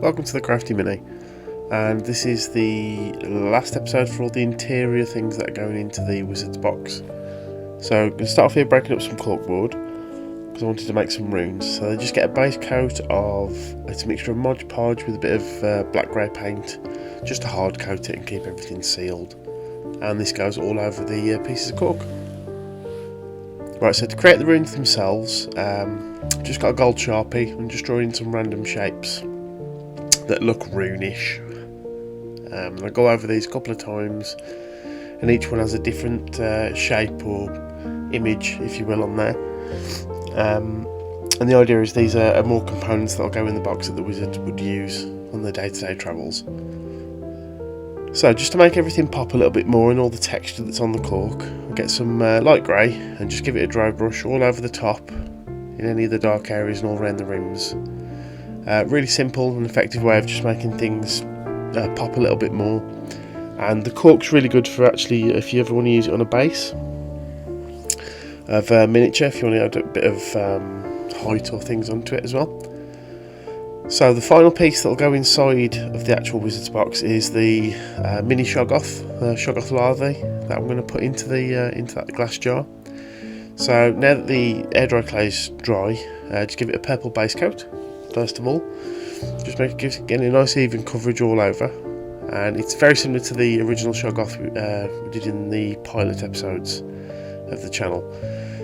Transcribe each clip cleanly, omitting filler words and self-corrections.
welcome to the Crafty Mini, and this is the last episode for all the interior things that are going into the wizard's box. So I'm going to start off here breaking up some corkboard, because I wanted to make some runes. So they just get a base coat of, it's a mixture of Modge Podge with a bit of black grey paint, just to hard coat it and keep everything sealed. And this goes all over the pieces of cork. Right, so to create the runes themselves, just got a gold Sharpie and just drawing some random shapes that look runish. I go over these a couple of times, and each one has a different shape or image, if you will, on there. And the idea is these are more components that will go in the box that the wizard would use on their day-to-day travels. So just to make everything pop a little bit more and all the texture that's on the cork, I'll get some light grey and just give it a dry brush all over the top, in any of the dark areas and all around the rims. Really simple and effective way of just making things pop a little bit more. And the cork's really good for actually, if you ever want to use it on a base of miniature, if you want to add a bit of height or things onto it as well. So the final piece that will go inside of the actual wizard's box is the mini Shoggoth, Shoggoth larvae that I'm going to put into that glass jar. So now that the air dry clay is dry, just give it a purple base coat first of all. Just getting a nice even coverage all over, and it's very similar to the original Shoggoth we did in the pilot episodes of the channel.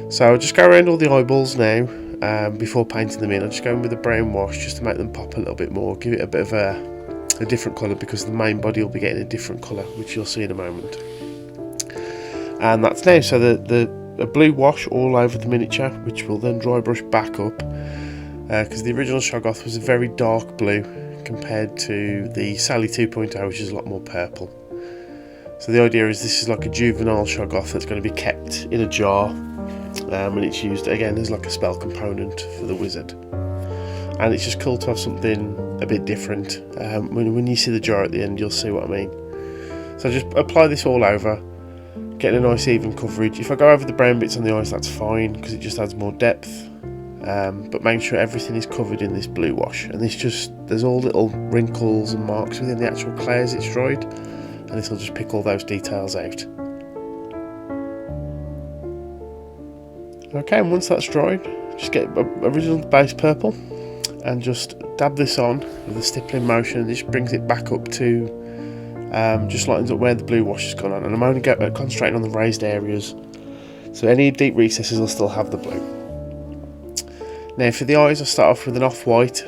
So I'll just go around all the eyeballs now. Before painting them in, I'll just go in with a brown wash just to make them pop a little bit more, give it a bit of a different colour, because the main body will be getting a different colour, which you'll see in a moment. And that's now, so a blue wash all over the miniature, which will then dry brush back up, because the original Shoggoth was a very dark blue compared to the Sally 2.0, which is a lot more purple. So the idea is this is like a juvenile Shoggoth that's going to be kept in a jar. And it's used again as like a spell component for the wizard, and it's just cool to have something a bit different. When you see the jar at the end, you'll see what I mean. So just apply this all over, getting a nice even coverage. If I go over the brown bits on the eyes, that's fine, because it just adds more depth, but make sure everything is covered in this blue wash. And there's all little wrinkles and marks within the actual clay as it's dried, and this will just pick all those details out. Okay, and once that's dried, just get original base purple and just dab this on with a stippling motion, and this brings it back up to just lightens up where the blue wash has gone on. And I'm only concentrating on the raised areas, so any deep recesses will still have the blue. Now for the eyes, I'll start off with an off-white,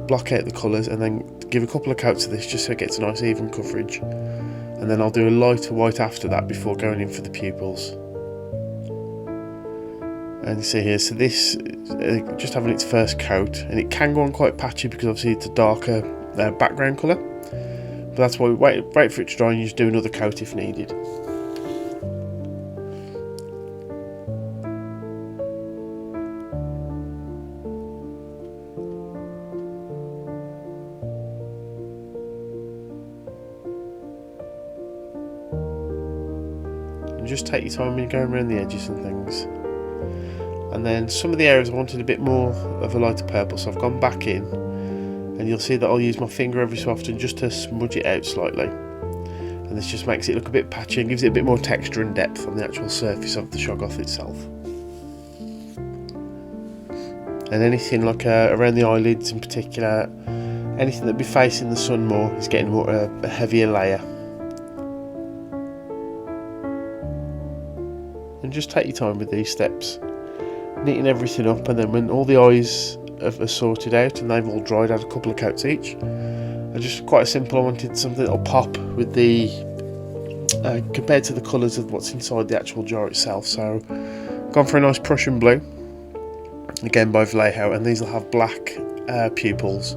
block out the colours, and then give a couple of coats of this just so it gets a nice even coverage. And then I'll do a lighter white after that before going in for the pupils. And you see here, so this just having its first coat, and it can go on quite patchy because obviously it's a darker background colour, but that's why we wait for it to dry and you just do another coat if needed. And just take your time when you're going around the edges and things. And then some of the areas I wanted a bit more of a lighter purple, so I've gone back in, and you'll see that I'll use my finger every so often just to smudge it out slightly, and this just makes it look a bit patchy and gives it a bit more texture and depth on the actual surface of the Shoggoth itself. And anything like around the eyelids in particular, anything that'd be facing the sun more is getting more a heavier layer. And just take your time with these steps, neaten everything up, and then when all the eyes are sorted out and they've all dried, add a couple of coats each. And just quite simple, I wanted something that'll pop with the compared to the colours of what's inside the actual jar itself. So gone for a nice Prussian blue, again by Vallejo, and these will have black pupils.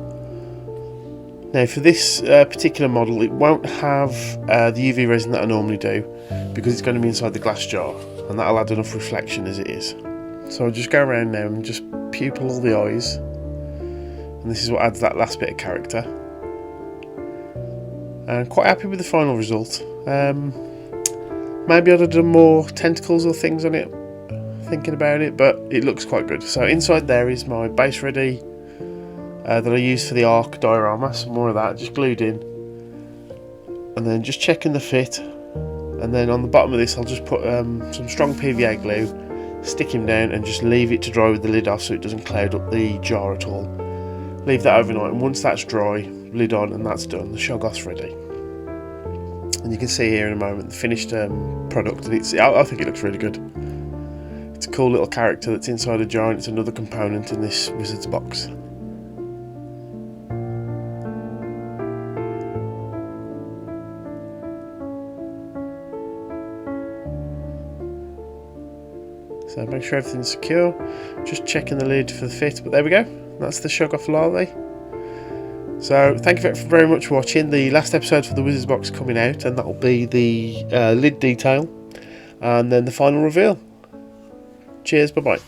Now for this particular model, it won't have the UV resin that I normally do, because it's going to be inside the glass jar, and that'll add enough reflection as it is. So I'll just go around now and just pupil all the eyes, and this is what adds that last bit of character. And quite happy with the final result. Maybe I'd have done more tentacles or things on it, thinking about it, but it looks quite good. So inside there is my base ready that I used for the arc diorama. Some more of that, just glued in. And then just checking the fit. And then on the bottom of this I'll just put some strong PVA glue, stick him down and just leave it to dry with the lid off so it doesn't cloud up the jar at all. Leave that overnight, and once that's dry, lid on, and that's done. The Shoggoth's ready. And you can see here in a moment the finished product, and I think it looks really good. It's a cool little character that's inside a jar, and it's another component in this wizard's box. So make sure everything's secure, just checking the lid for the fit, but there we go, that's the Shoggoth larvae. So thank you very much for watching. The last episode for the Wizard's Box coming out, and that will be the lid detail and then the final reveal. Cheers, bye bye.